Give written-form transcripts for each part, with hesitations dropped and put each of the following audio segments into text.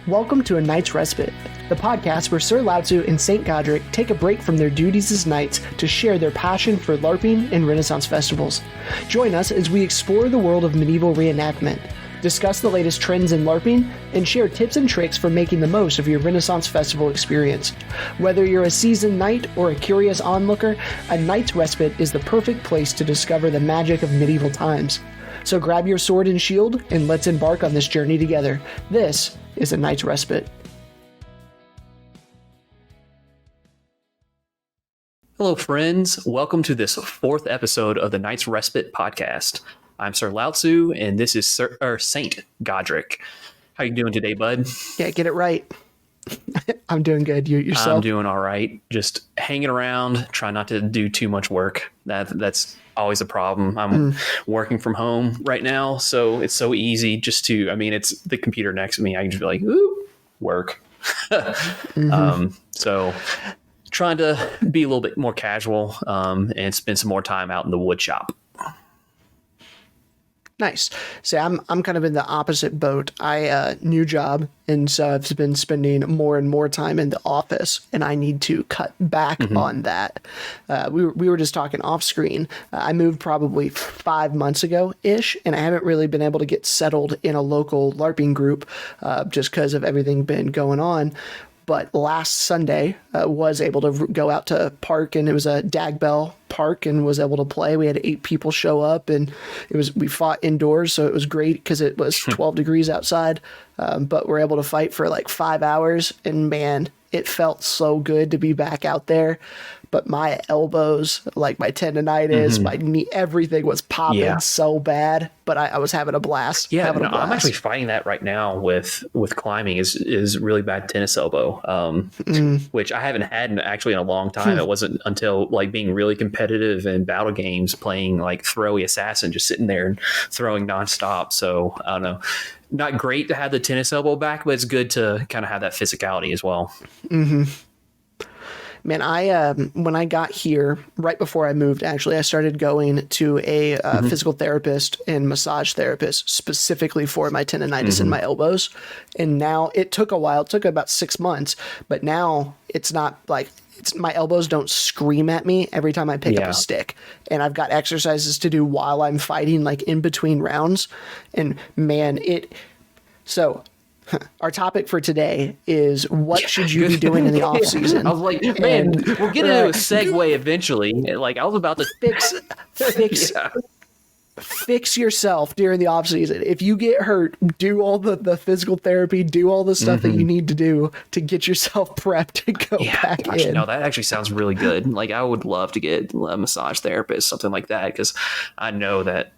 Welcome to A Night's Respite, the podcast where Sir Lao and Saint Godric take a break from their duties as knights to share their passion for Larping and Renaissance Festivals. Join us as we explore the world of medieval reenactment, discuss the latest trends in LARPing, and share tips and tricks for making the most of your Renaissance Festival experience. Whether you're a seasoned knight or a curious onlooker, A Night's Respite is the perfect place to discover the magic of medieval times. So grab your sword and shield, and let's embark on this journey together. This is A Night's Respite. Hello, friends. Welcome to this fourth episode of the Night's Respite podcast. I'm Sir Lao, and this is Saint Godric. How you doing today, bud? Yeah, get it right. I'm doing good. Yourself? I'm doing all right. Just hanging around, trying not to do too much work. That's always a problem. I'm working from home right now, so it's so easy just to, it's the computer next to me. I can just be like, ooh, work. So trying to be a little bit more casual and spend some more time out in the wood shop. Nice. See, I'm kind of in the opposite boat. New job, and so I've been spending more and more time in the office, and I need to cut back on that. We were just talking off screen. I moved probably 5 months ago-ish, and I haven't really been able to get settled in a local LARPing group just because of everything been going on. But last Sunday, was able to go out to park, and it was a Dagbell park, and was able to play. We had 8 people show up, and we fought indoors, so it was great because it was 12 degrees outside. But we're able to fight for like 5 hours, and man, it felt so good to be back out there. But my elbows, like my tendonitis, my knee, everything was popping so bad. But I was having a blast. Yeah, I'm actually fighting that right now with climbing. Is really bad tennis elbow, which I haven't had in a long time. It wasn't until like being really competitive in battle games, playing like Throwy Assassin, just sitting there and throwing nonstop. So I don't know. Not great to have the tennis elbow back, but it's good to kind of have that physicality as well. Man, when I got here, right before I moved, actually, I started going to a physical therapist and massage therapist specifically for my tendonitis in my elbows. And now it took a while. It took about 6 months. But now it's not like my elbows don't scream at me every time I pick up a stick. And I've got exercises to do while I'm fighting, like in between rounds. And man, So our topic for today is what should you be doing in the off season? I was like, man, we'll get into a segue eventually. Like I was about to fix yourself during the off season. If you get hurt, do all the physical therapy, do all the stuff that you need to do to get yourself prepped to go back in. No, that actually sounds really good. Like I would love to get a massage therapist, something like that, because I know that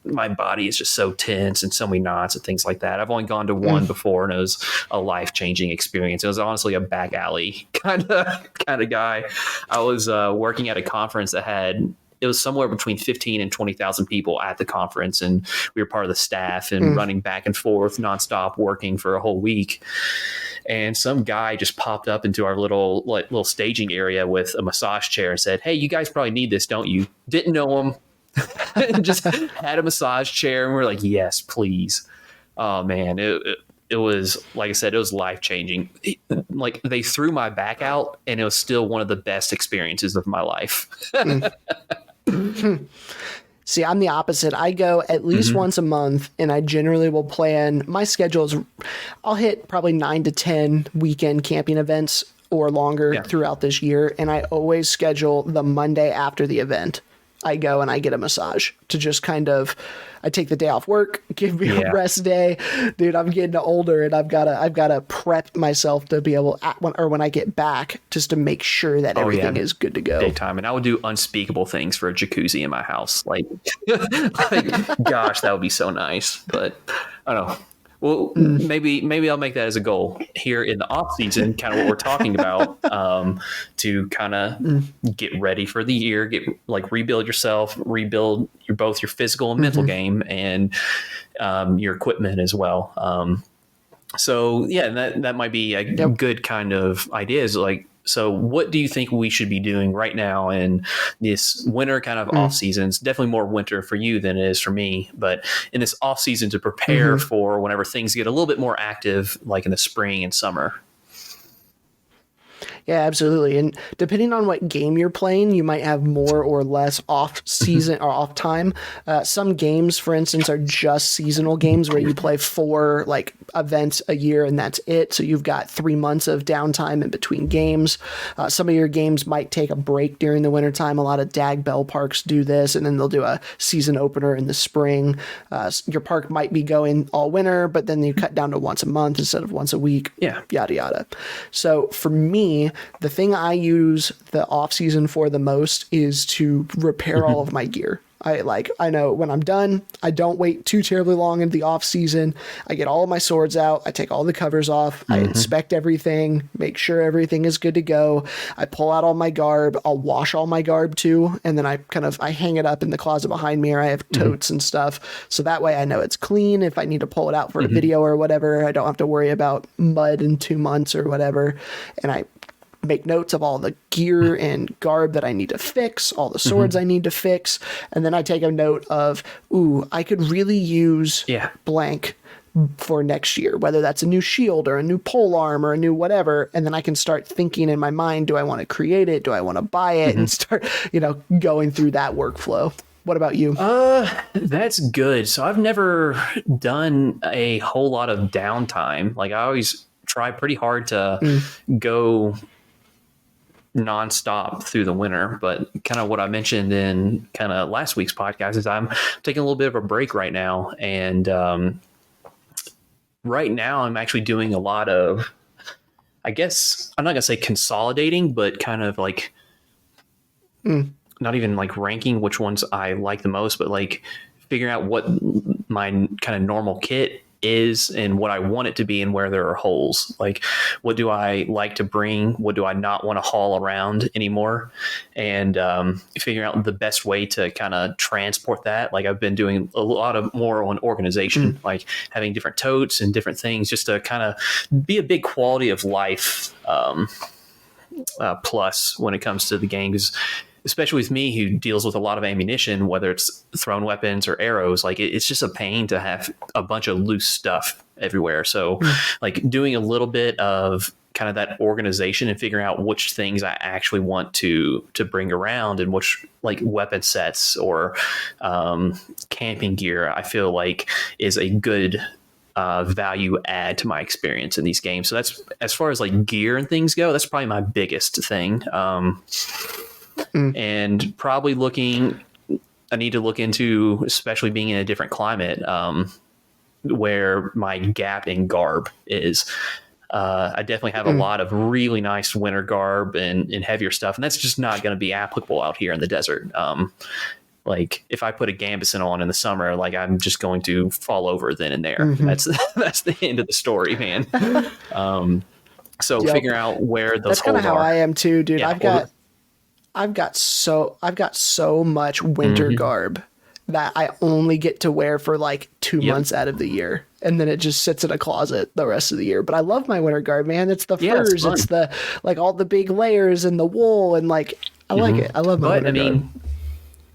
my body is just so tense and so many knots and things like that. I've only gone to one before, and it was a life-changing experience. It was honestly a back alley kind of guy. I was working at a conference that it was somewhere between 15 and 20,000 people at the conference. And we were part of the staff and running back and forth nonstop, working for a whole week. And some guy just popped up into our little staging area with a massage chair and said, "Hey, you guys probably need this, don't you?" Didn't know him. Just had a massage chair. And we're like, yes, please. Oh man. It was, like I said, it was life-changing. Like they threw my back out, and it was still one of the best experiences of my life. See, I'm the opposite. I go at least once a month, and I generally will plan my schedules. I'll hit probably 9 to 10 weekend camping events or longer throughout this year. And I always schedule the Monday after the event. I go and I get a massage to just I take the day off work, give me a rest day. Dude, I'm getting older, and I've gotta prep myself to be able when I get back, just to make sure that everything is good to go. Daytime. And I would do unspeakable things for a jacuzzi in my house. Like gosh, that would be so nice. But I don't know. Well, maybe I'll make that as a goal here in the off season, kind of what we're talking about, to kind of get ready for the year, rebuild yourself, rebuild both your physical and mental game, and your equipment as well. So yeah, that might be a good kind of idea, is like So what do you think we should be doing right now in this winter kind of off seasons? Definitely more winter for you than it is for me, but in this off season to prepare for whenever things get a little bit more active, like in the spring and summer. Yeah, absolutely. And depending on what game you're playing, you might have more or less off season or off time. Some games, for instance, are just seasonal games where you play 4 like events a year and that's it. So you've got 3 months of downtime in between games. Some of your games might take a break during the wintertime. A lot of Dag Bell parks do this, and then they'll do a season opener in the spring. Your park might be going all winter, but then you cut down to once a month instead of once a week. Yeah. Yada, yada. So for me, the thing I use the off season for the most is to repair all of my gear. I know when I'm done, I don't wait too terribly long into the off season. I get all of my swords out. I take all the covers off. I inspect everything, make sure everything is good to go. I pull out all my garb. I'll wash all my garb too. And then I hang it up in the closet behind me, or I have totes and stuff. So that way I know it's clean. If I need to pull it out for a video or whatever, I don't have to worry about mud in 2 months or whatever. And I make notes of all the gear and garb that I need to fix, all the swords I need to fix. And then I take a note of, I could really use blank for next year, whether that's a new shield or a new pole arm or a new whatever. And then I can start thinking in my mind, do I want to create it? Do I want to buy it? And start, going through that workflow. What about you? That's good. So I've never done a whole lot of downtime. Like I always try pretty hard to go nonstop through the winter, but kind of what I mentioned in kind of last week's podcast is I'm taking a little bit of a break right now. And right now I'm actually doing a lot of, I guess, I'm not going to say consolidating, but kind of like not even like ranking which ones I like the most, but like figuring out what my kind of normal kit is and what I want it to be and where there are holes. Like, what do I like to bring? What do I not want to haul around anymore? And figuring out the best way to kind of transport that. Like, I've been doing a lot of more on organization, like having different totes and different things just to kind of be a big quality of life plus when it comes to the games. Especially with me, who deals with a lot of ammunition, whether it's thrown weapons or arrows, like it's just a pain to have a bunch of loose stuff everywhere. So like doing a little bit of kind of that organization and figuring out which things I actually want to bring around and which like weapon sets or camping gear, I feel like is a good value add to my experience in these games. So that's, as far as like gear and things go, that's probably my biggest thing. And probably I need to look into, especially being in a different climate, where my gap in garb is. I definitely have a lot of really nice winter garb and heavier stuff, and that's just not going to be applicable out here in the desert. Like if I put a gambeson on in the summer, like I'm just going to fall over then and there. That's the end of the story, man. So figuring out where those that's kind of how I am too, dude. Yeah, I've got so much winter garb that I only get to wear for like 2 months out of the year. And then it just sits in a closet the rest of the year. But I love my winter garb, man. It's the furs. It's the, like all the big layers and the wool. And like, I like it. I love my winter garb.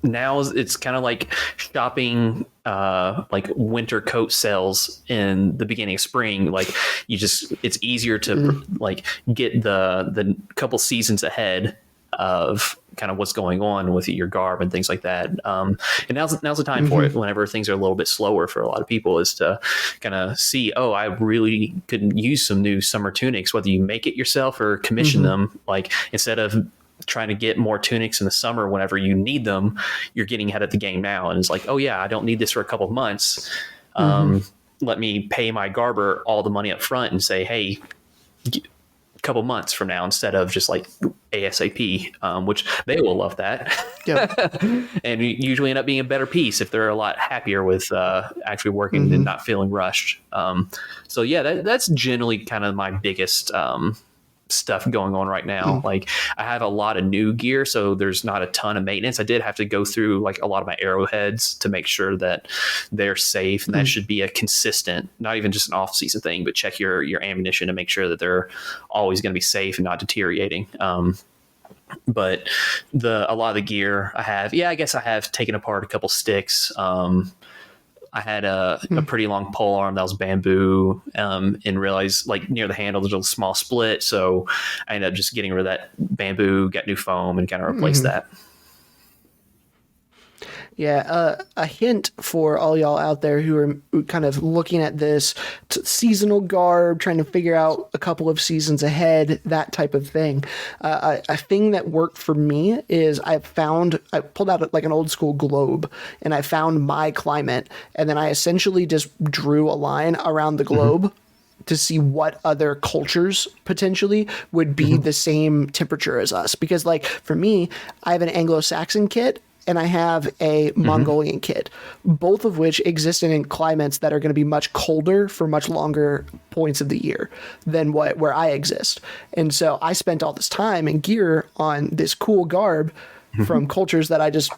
Now it's kind of like shopping like winter coat sales in the beginning of spring. Like it's easier to like get the couple seasons ahead of kind of what's going on with your garb and things like that. And now's the time for it, whenever things are a little bit slower for a lot of people, is to kind of see, I really could use some new summer tunics, whether you make it yourself or commission them. Like instead of trying to get more tunics in the summer whenever you need them, you're getting ahead of the game now. And it's like, I don't need this for a couple of months. Let me pay my garber all the money up front and say, hey, couple months from now, instead of just like ASAP, which they will love that. And usually end up being a better piece if they're a lot happier with actually working and not feeling rushed. So yeah, that's generally kind of my biggest stuff going on right now. Like I have a lot of new gear, so there's not a ton of maintenance. I did have to go through like a lot of my arrowheads to make sure that they're safe, and that should be a consistent, not even just an off season thing, but check your ammunition to make sure that they're always going to be safe and not deteriorating. But a lot of the gear I have, I guess I have taken apart a couple sticks. I had a pretty long pole arm that was bamboo, and realized like near the handle there's a small split, so I ended up just getting rid of that bamboo, got new foam, and kind of replaced that. Yeah, a hint for all y'all out there who are kind of looking at this seasonal garb, trying to figure out a couple of seasons ahead, that type of thing. A thing that worked for me is I pulled out like an old school globe, and I found my climate, and then I essentially just drew a line around the globe to see what other cultures potentially would be the same temperature as us. Because like for me, I have an Anglo-Saxon kit, and I have a Mongolian kit, both of which exist in climates that are going to be much colder for much longer points of the year than where I exist. And so I spent all this time and gear on this cool garb from cultures that I just,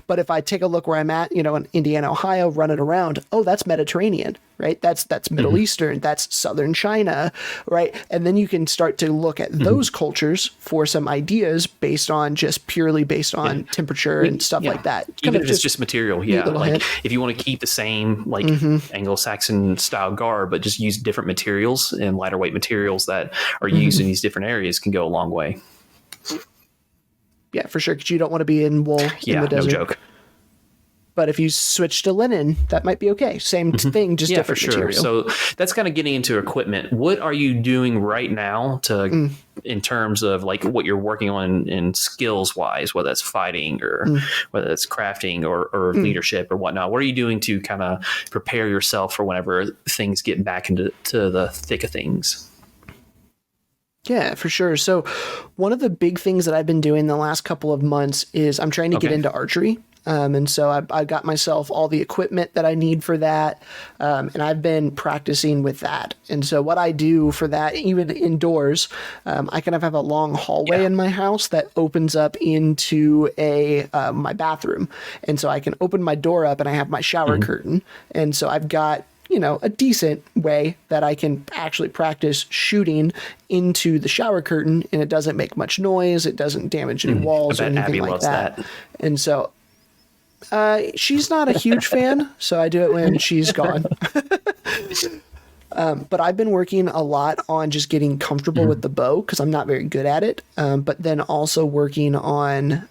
but if I take a look where I'm at, in Indiana, Ohio, run it around, that's Mediterranean, right? That's Middle Eastern, that's Southern China, right? And then you can start to look at those cultures for some ideas purely based on temperature and stuff like that. Even if it's just material, like if you want to keep the same like Anglo-Saxon style garb, but just use different materials and lighter weight materials that are used in these different areas can go a long way. Yeah, for sure, because you don't want to be in wool in the desert. No joke. But if you switch to linen, that might be okay. Same thing, just different material. So that's kind of getting into equipment. What are you doing right now in terms of like what you're working on in skills wise, whether that's fighting or whether that's crafting or leadership or whatnot? What are you doing to kind of prepare yourself for whenever things get back into the thick of things? Yeah, for sure. So one of the big things that I've been doing the last couple of months is I'm trying to get into archery. And so I got myself all the equipment that I need for that. And I've been practicing with that. And so what I do for that, even indoors, I kind of have a long hallway in my house that opens up into my bathroom. And so I can open my door up and I have my shower curtain. And so I've got a decent way that I can actually practice shooting into the shower curtain, and it doesn't make much noise. It doesn't damage any walls or anything Abby like loves that. And so she's not a huge fan, so I do it when she's gone. But I've been working a lot on just getting comfortable with the bow because I'm not very good at it. But then also working on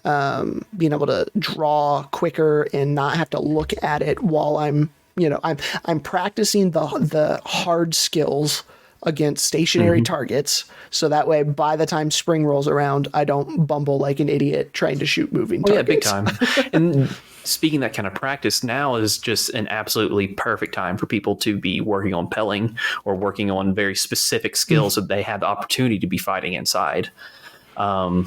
being able to draw quicker and not have to look at it while I'm practicing the hard skills against stationary targets. So that way, by the time spring rolls around, I don't bumble like an idiot trying to shoot moving targets. Yeah, big time. And speaking that kind of practice, now is just an absolutely perfect time for people to be working on pelling or working on very specific skills that they have the opportunity to be fighting inside. I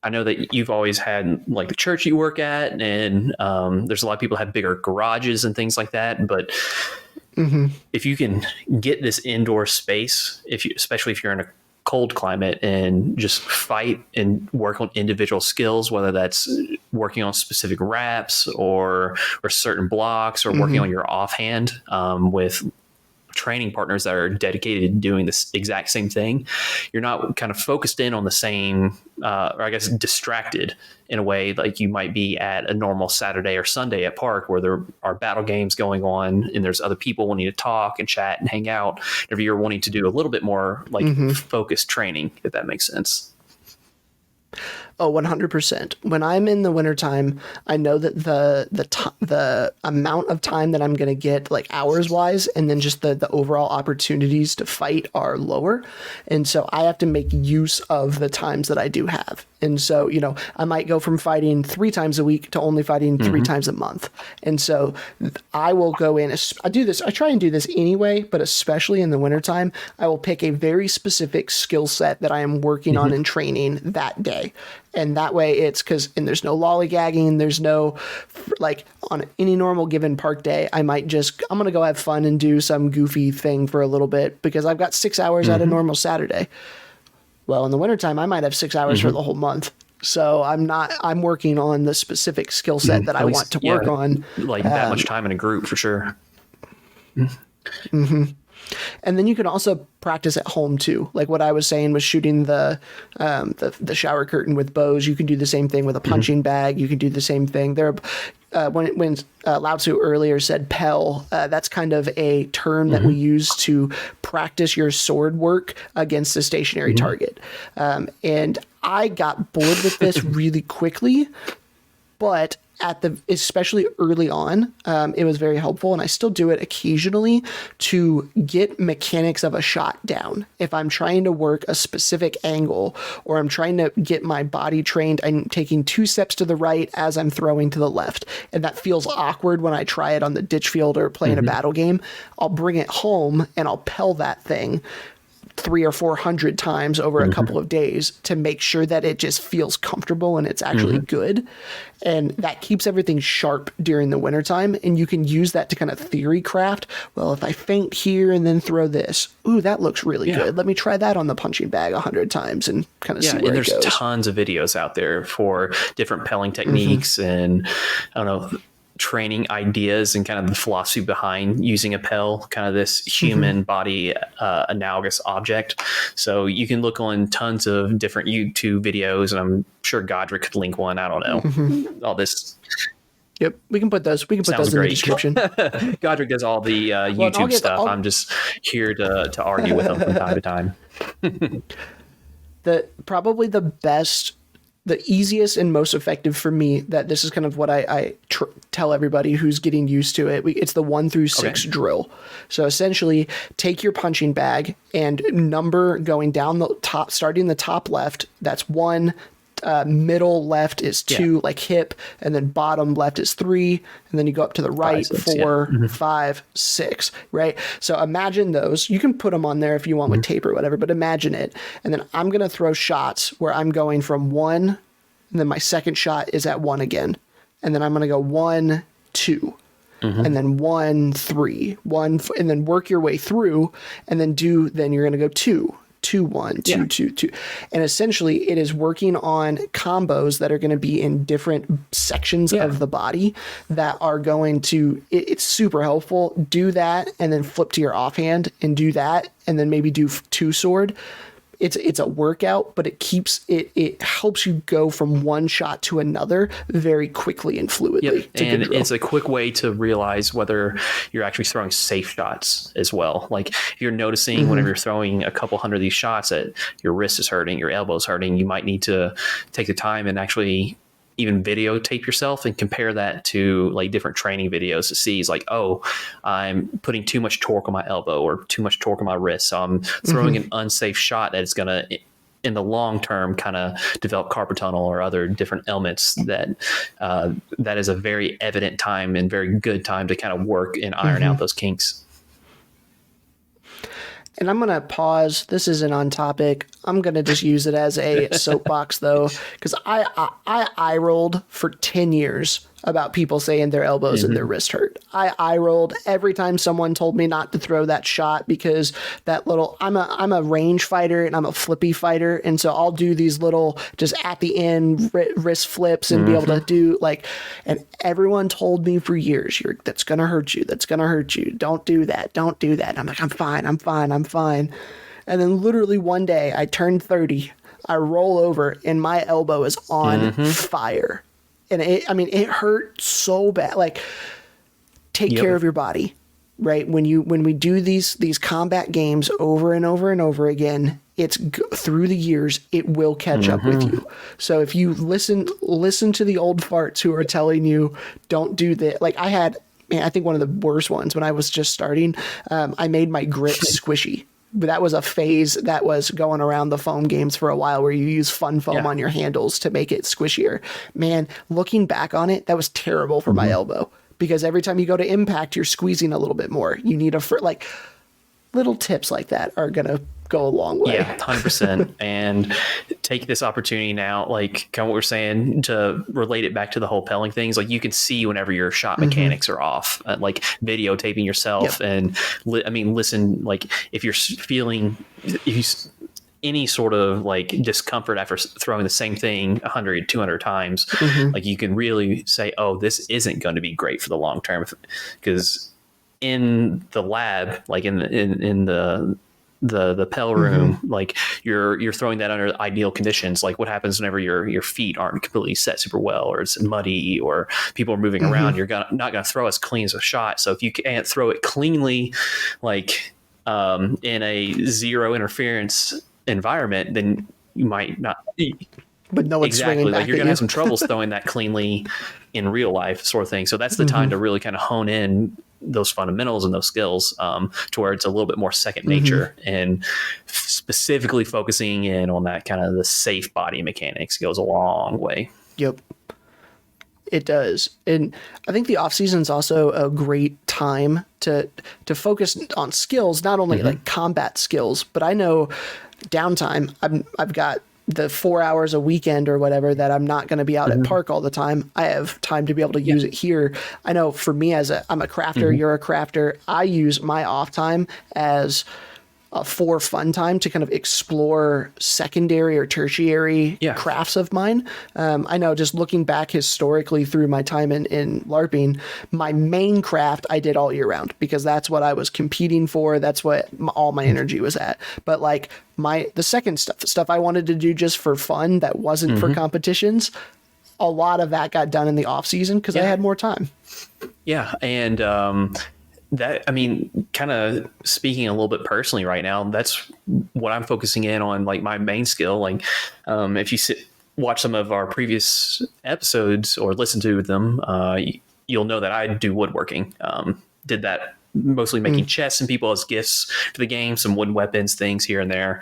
know that you've always had like the church you work at, and there's a lot of people have bigger garages and things like that. But if you can get this indoor space, especially if you're in a cold climate, and just fight and work on individual skills, whether that's working on specific wraps or certain blocks, or working on your offhand with training partners that are dedicated to doing this exact same thing, you're not kind of focused in on the same, or I guess distracted in a way like you might be at a normal Saturday or Sunday at park where there are battle games going on and there's other people wanting to talk and chat and hang out. If you're wanting to do a little bit more like focused training, if that makes sense. Oh, 100%. When I'm in the wintertime, I know that the amount of time that I'm going to get like hours wise, and then just the overall opportunities to fight are lower. And so I have to make use of the times that I do have. And so, I might go from fighting 3 times a week to only fighting 3 times a month. And so I will go in, I try and do this anyway, but especially in the wintertime, I will pick a very specific skill set that I am working on and training that day. And that way and there's no lollygagging. There's no, like on any normal given park day, I'm going to go have fun and do some goofy thing for a little bit because I've got 6 hours at a normal Saturday. Well, in the wintertime, I might have 6 hours for the whole month. So I'm working on the specific skill set that I want to work on. Like that much time in a group for sure. Mm-hmm. And then you can also practice at home too. Like what I was saying was shooting the shower curtain with bows. You can do the same thing with a punching bag. You can do the same thing. When Lao Tzu earlier said "pel," that's kind of a term that we use to practice your sword work against a stationary target. And I got bored with this really quickly, but especially early on, it was very helpful, and I still do it occasionally to get mechanics of a shot down. If I'm trying to work a specific angle, or I'm trying to get my body trained, I'm taking 2 steps to the right as I'm throwing to the left, and that feels awkward when I try it on the ditch field or playing a battle game. I'll bring it home and I'll pel that thing 300 or 400 times over a couple of days to make sure that it just feels comfortable and it's actually good. And that keeps everything sharp during the wintertime. And you can use that to kind of theory craft. Well, if I feint here and then throw this, ooh, that looks really good. Let me try that on the punching bag 100 times and kind of see where it goes. And there's tons of videos out there for different pelling techniques and I don't know, training ideas and kind of the philosophy behind using a pel, kind of this human body analogous object. So you can look on tons of different YouTube videos, and I'm sure Godric could link one. I don't know. All this. Yep, we can put those. We can put those in the description. Godric does all the YouTube stuff. I'm just here to argue with him from time to time. Probably the easiest and most effective for me, that this is kind of what I tell everybody who's getting used to it. It's the 1 through 6 drill. So essentially take your punching bag and number going down the top, starting the top left. That's 1, middle left is 2, like hip, and then bottom left is 3, and then you go up to the right, 4, 5, 6, right? So imagine those. You can put them on there if you want with tape or whatever, but imagine it. And then I'm going to throw shots where I'm going from 1, and then my second shot is at 1 again. And then I'm going to go 1, 2. And then 1, 3, 1, and then work your way through, and then you're going to go 2, 2, 1, 2, 2, 2. And essentially it is working on combos that are going to be in different sections of the body that are going to, it's super helpful. Do that and then flip to your offhand and do that. And then maybe do 2 sword. It's a workout, but it helps you go from one shot to another very quickly and fluidly. And it's a quick way to realize whether you're actually throwing safe shots as well. Like if you're noticing whenever you're throwing a couple hundred of these shots that your wrist is hurting, your elbow is hurting, you might need to take the time and actually even videotape yourself and compare that to like different training videos to see is like, oh, I'm putting too much torque on my elbow or too much torque on my wrist. So I'm throwing an unsafe shot that is going to, in the long term, kind of develop carpal tunnel or other different ailments that is a very evident time and very good time to kind of work and iron out those kinks. And I'm going to pause. This isn't on topic. I'm going to just use it as a soapbox, though, because I rolled for 10 years about people saying their elbows and their wrist hurt. I rolled every time someone told me not to throw that shot because I'm a range fighter and I'm a flippy fighter. And so I'll do these little just at the end wrist flips and be able to do and everyone told me for years, that's going to hurt you. That's going to hurt you. Don't do that. Don't do that. And I'm like, I'm fine. And then literally one day I turned 30, I roll over and my elbow is on fire. And it hurt so bad. Like, take care of your body, right? When we do these combat games over and over and over again, through the years, it will catch up with you. So if you listen to the old farts who are telling you don't do that. Like I think one of the worst ones when I was just starting, I made my grip squishy. But that was a phase that was going around the foam games for a while where you use fun foam on your handles to make it squishier. Man, looking back on it, that was terrible for my elbow because every time you go to impact, you're squeezing a little bit more. You need little tips like that are going to go a long way. Yeah, 100%. And take this opportunity now, like kind of what we're saying, to relate it back to the whole pelling things. Like you can see whenever your shot mechanics are off, like videotaping yourself and listen, like if you're feeling, any sort of like discomfort after throwing the same thing 100, 200 times, like you can really say, oh, this isn't going to be great for the long term. Because in the lab, like in the Pell room, like you're throwing that under ideal conditions. Like what happens whenever your feet aren't completely set super well, or it's muddy, or people are moving around, you're not gonna throw as clean as a shot. So if you can't throw it cleanly, like in a zero interference environment, then you might not. But no one's swinging back like you're at gonna you. have some troubles throwing that cleanly in real life, sort of thing. So that's the time to really kind of hone in those fundamentals and those skills, to where it's a little bit more second nature, and specifically focusing in on that kind of the safe body mechanics goes a long way. Yep. It does. And I think the off season is also a great time to focus on skills, not only like combat skills, but I know downtime. I've got the 4 hours a weekend or whatever that I'm not going to be out at park all the time. I have time to be able to use it here. I know for me I'm a crafter, you're a crafter. I use my off time as for fun time to kind of explore secondary or tertiary crafts of mine. I know just looking back historically through my time in LARPing, my main craft I did all year round because that's what I was competing for. That's what all my energy was at. But like the second stuff I wanted to do just for fun that wasn't for competitions, a lot of that got done in the off season because I had more time. Yeah. And, that, I mean, kind of speaking a little bit personally right now, that's what I'm focusing in on, like my main skill. Like, if you watch some of our previous episodes or listen to them, you'll know that I do woodworking. Did that mostly making chests and people as gifts for the game, some wooden weapons, things here and there.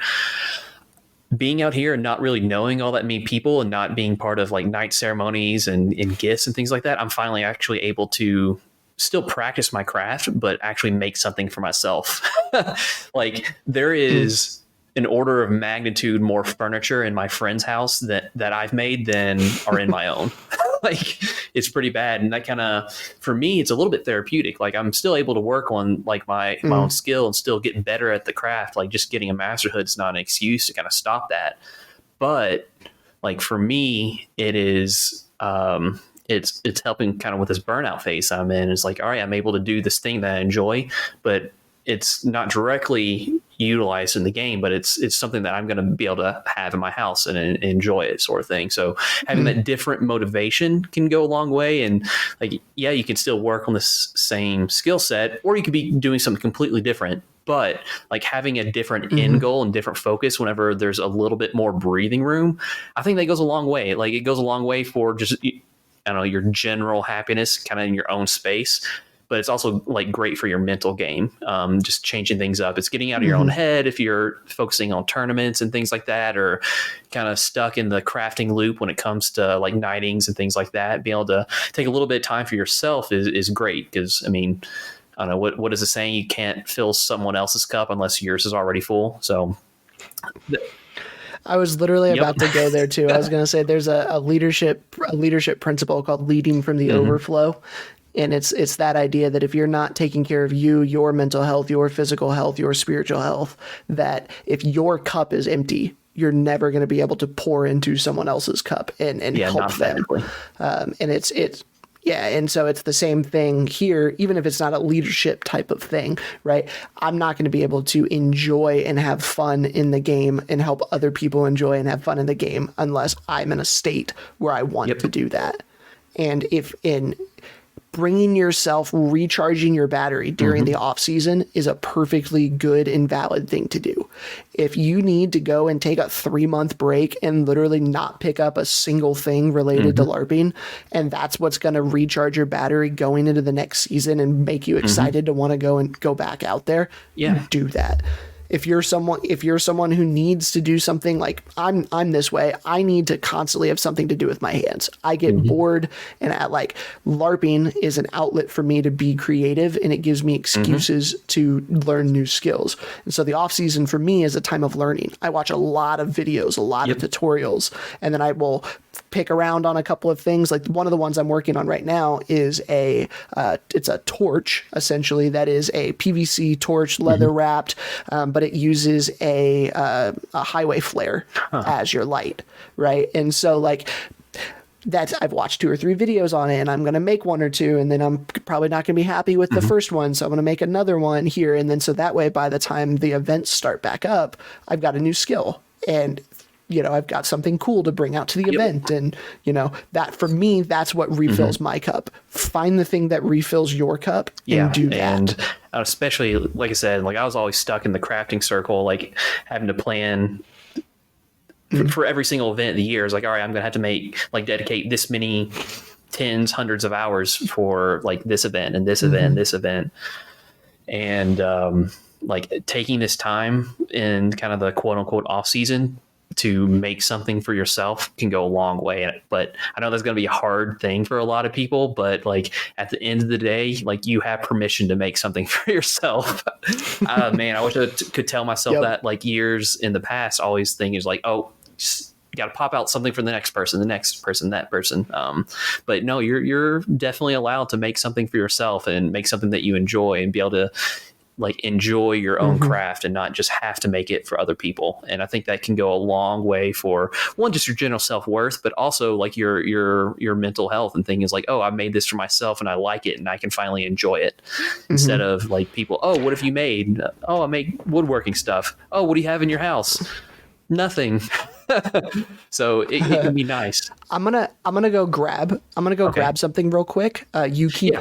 Being out here and not really knowing all that many people and not being part of like night ceremonies and gifts and things like that, I'm finally actually able to still practice my craft, but actually make something for myself. Like there is an order of magnitude more furniture in my friend's house that I've made than are in my own. Like it's pretty bad. And that kind of, for me, it's a little bit therapeutic. Like I'm still able to work on like my own skill and still get better at the craft. Like just getting a masterhood is not an excuse to kind of stop that. But like for me, it is, it's helping kind of with this burnout phase I'm in. It's like, all right, I'm able to do this thing that I enjoy, but it's not directly utilized in the game, but it's something that I'm going to be able to have in my house and enjoy it, sort of thing. So having that different motivation can go a long way. And like, yeah, you can still work on the same skill set, or you could be doing something completely different. But like having a different end goal and different focus whenever there's a little bit more breathing room, I think that goes a long way. Like it goes a long way for just, I don't know, your general happiness kind of in your own space, but it's also like great for your mental game. Just changing things up. It's getting out of your own head if you're focusing on tournaments and things like that, or kind of stuck in the crafting loop when it comes to like nightings and things like that. Being able to take a little bit of time for yourself is great. Cause I mean, I don't know, what is the saying? You can't fill someone else's cup unless yours is already full. So I was literally about to go there too. I was going to say there's a leadership principle called leading from the overflow. And it's that idea that if you're not taking care of you, your mental health, your physical health, your spiritual health, that if your cup is empty, you're never going to be able to pour into someone else's cup and help them. And and so it's the same thing here, even if it's not a leadership type of thing, right? I'm not going to be able to enjoy and have fun in the game and help other people enjoy and have fun in the game unless I'm in a state where I want to do that. And if in bringing yourself, recharging your battery during the off season is a perfectly good and valid thing to do. If you need to go and take a 3-month break and literally not pick up a single thing related to LARPing, and that's what's going to recharge your battery going into the next season and make you excited to want to go back out there, do that. if you're someone who needs to do something, like I'm this way, I need to constantly have something to do with my hands. I get bored, and like LARPing is an outlet for me to be creative, and it gives me excuses to learn new skills. And so the off season for me is a time of learning. I watch a lot of videos, a lot of tutorials, and then I will pick around on a couple of things. Like one of the ones I'm working on right now is it's a torch, essentially, that is a PVC torch, leather wrapped, but it uses a highway flare as your light, right? And so like I've watched 2 or 3 videos on it, and I'm going to make 1 or 2, and then I'm probably not going to be happy with the first one, so I'm going to make another one here, and then so that way by the time the events start back up, I've got a new skill, and I've got something cool to bring out to the event. And, that for me, that's what refills my cup. Find the thing that refills your cup and do that. And especially, like I said, like I was always stuck in the crafting circle, like having to plan for every single event of the year. It's like, all right, I'm going to have to dedicate this many tens, hundreds of hours for like this event and this event, this event. And like taking this time in kind of the quote unquote off season to make something for yourself can go a long way. But I know that's going to be a hard thing for a lot of people, but like at the end of the day, like you have permission to make something for yourself. Man, I wish I could tell myself that like years in the past, always thinking is like, oh, just got to pop out something for the next person, that person. But no, you're definitely allowed to make something for yourself and make something that you enjoy and be able to like enjoy your own craft and not just have to make it for other people. And I think that can go a long way for one, just your general self-worth, but also like your mental health and thinking is like, oh, I made this for myself and I like it and I can finally enjoy it instead of like people, oh, what have you made? Oh, I make woodworking stuff. Oh, what do you have in your house? Nothing. So it can be nice. I'm gonna go grab something real quick. You keep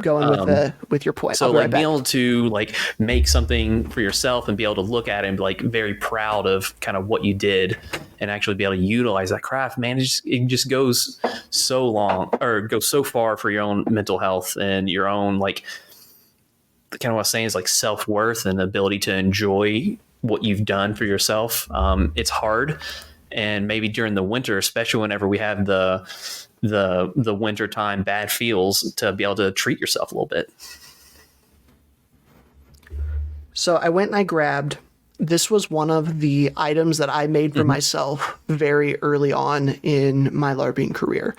going with your point. So like being able to like make something for yourself and be able to look at it and be like very proud of kind of what you did and actually be able to utilize that craft, man, it just goes so long or goes so far for your own mental health and your own like kind of what I was saying is like self-worth and the ability to enjoy what you've done for yourself. It's hard. And maybe during the winter, especially whenever we have the wintertime bad feels, to be able to treat yourself a little bit. So I went and I grabbed, this was one of the items that I made for myself very early on in my LARPing career.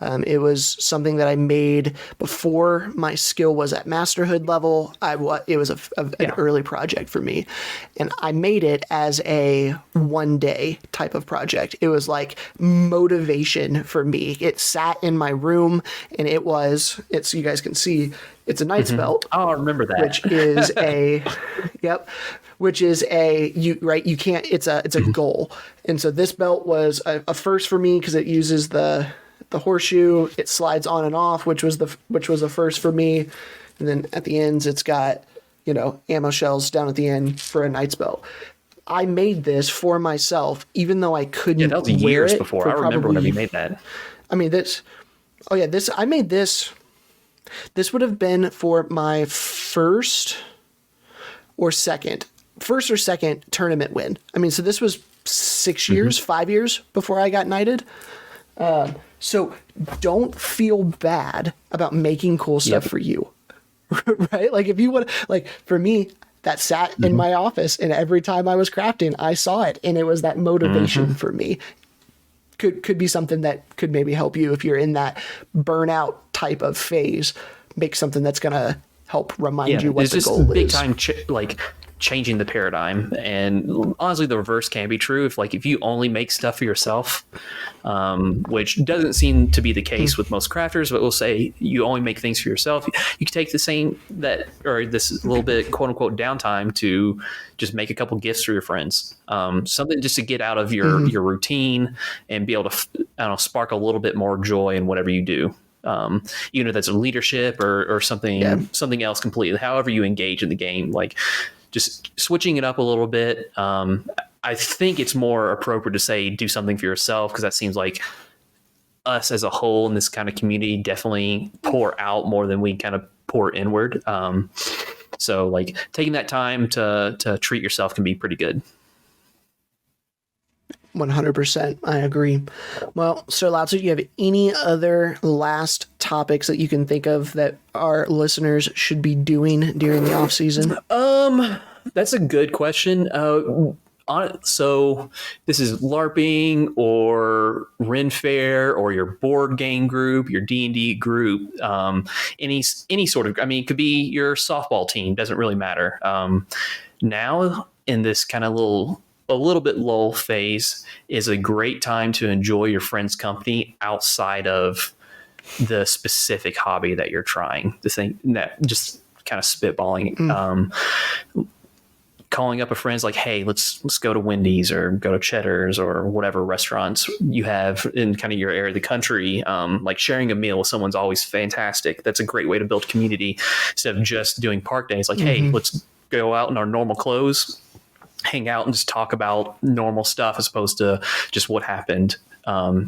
It was something that I made before my skill was at masterhood level. It was an early project for me. And I made it as a one-day type of project. It was like motivation for me. It sat in my room, and it's you guys can see, it's a knight's belt. Oh, I remember that. Which is you can't, it's a goal. And so this belt was a first for me because it uses the horseshoe. It slides on and off, which was a first for me. And then at the ends, it's got, ammo shells down at the end for a knight's belt. I made this for myself, even though I couldn't wear it. Yeah, that was years before. I remember whenever you made that. I mean, I made this. This would have been for my first or second tournament win. I mean, so this was 5 years before I got knighted. So don't feel bad about making cool stuff for you, right? Like if you would, like for me, that sat in my office, and every time I was crafting, I saw it, and it was that motivation for me. Could be something that could maybe help you if you're in that burnout type of phase. Make something that's going to help remind you what the goal is. Big time, changing the paradigm. And honestly, the reverse can be true. If you only make stuff for yourself, which doesn't seem to be the case with most crafters, but we'll say you only make things for yourself. You can take this little bit quote unquote downtime to just make a couple gifts for your friends. Something just to get out of your routine and be able to, spark a little bit more joy in whatever you do. Even if that's a leadership or something else completely, however you engage in the game, like just switching it up a little bit. I think it's more appropriate to say do something for yourself, because that seems like us as a whole in this kind of community definitely pour out more than we kind of pour inward. So like taking that time to treat yourself can be pretty good. 100%. I agree. Well, Sir Lao, do you have any other last topics that you can think of that our listeners should be doing during the off season? That's a good question. So this is LARPing or Ren Fair or your board game group, your D&D group, any sort of, I mean, it could be your softball team, doesn't really matter. Now in this kind of a little bit lull phase is a great time to enjoy your friends' company outside of the specific hobby that you're trying to think, that just kind of spitballing. Calling up a friend's like, hey, let's go to Wendy's or go to Cheddar's or whatever restaurants you have in kind of your area of the country. Like sharing a meal with someone's always fantastic. That's a great way to build community instead of just doing park days. Like, hey, let's go out in our normal clothes, hang out and just talk about normal stuff as opposed to just what happened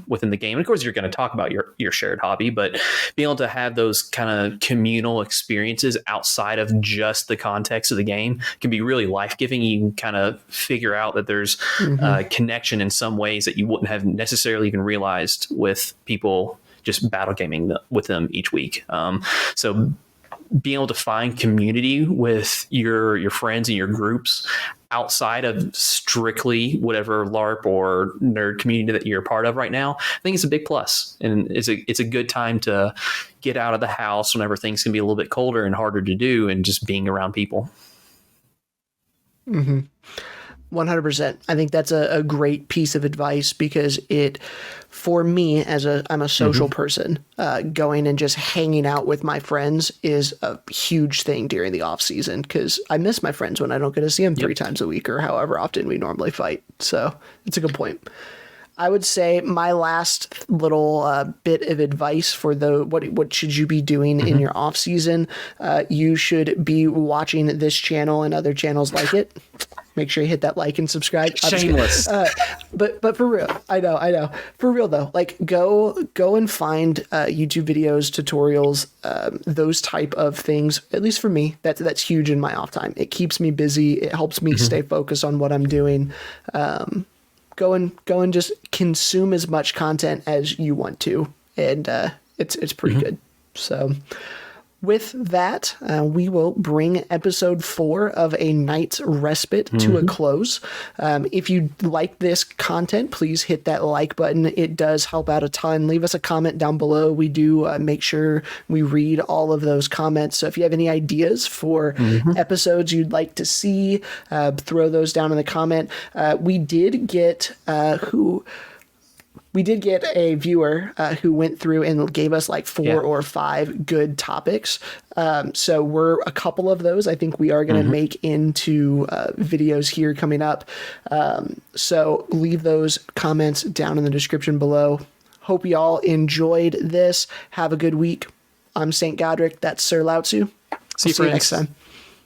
within the game. And of course, you're going to talk about your shared hobby, but being able to have those kind of communal experiences outside of just the context of the game can be really life-giving. You can kind of figure out that there's a connection in some ways that you wouldn't have necessarily even realized with people just battle gaming with them each week. So being able to find community with your friends and your groups outside of strictly whatever LARP or nerd community that you're a part of right now, I think it's a big plus. And it's a good time to get out of the house whenever things can be a little bit colder and harder to do, and just being around people. 100%. I think that's a great piece of advice, because for me, I'm a social person, going and just hanging out with my friends is a huge thing during the off season, because I miss my friends when I don't get to see them 3 times a week or however often we normally fight. So it's a good point. I would say my last little bit of advice for what should you be doing in your off season? You should be watching this channel and other channels like it. Make sure you hit that like and subscribe. Shameless. But for real, I know. For real though, like go and find YouTube videos, tutorials, those type of things. At least for me, that's huge in my off time. It keeps me busy. It helps me stay focused on what I'm doing. Go and just consume as much content as you want to, and it's pretty good. So with that, we will bring episode 4 of A Night's Respite to a close. If you like this content, please hit that like button. It does help out a ton. Leave us a comment down below. We do make sure we read all of those comments. So if you have any ideas for episodes you'd like to see, throw those down in the comment. We did get a viewer who went through and gave us like 4 or 5 good topics. So we're a couple of those I think we are going to make into videos here coming up. So leave those comments down in the description below. Hope you all enjoyed this. Have a good week. I'm Saint Godric. That's Sir Lao. See you next time.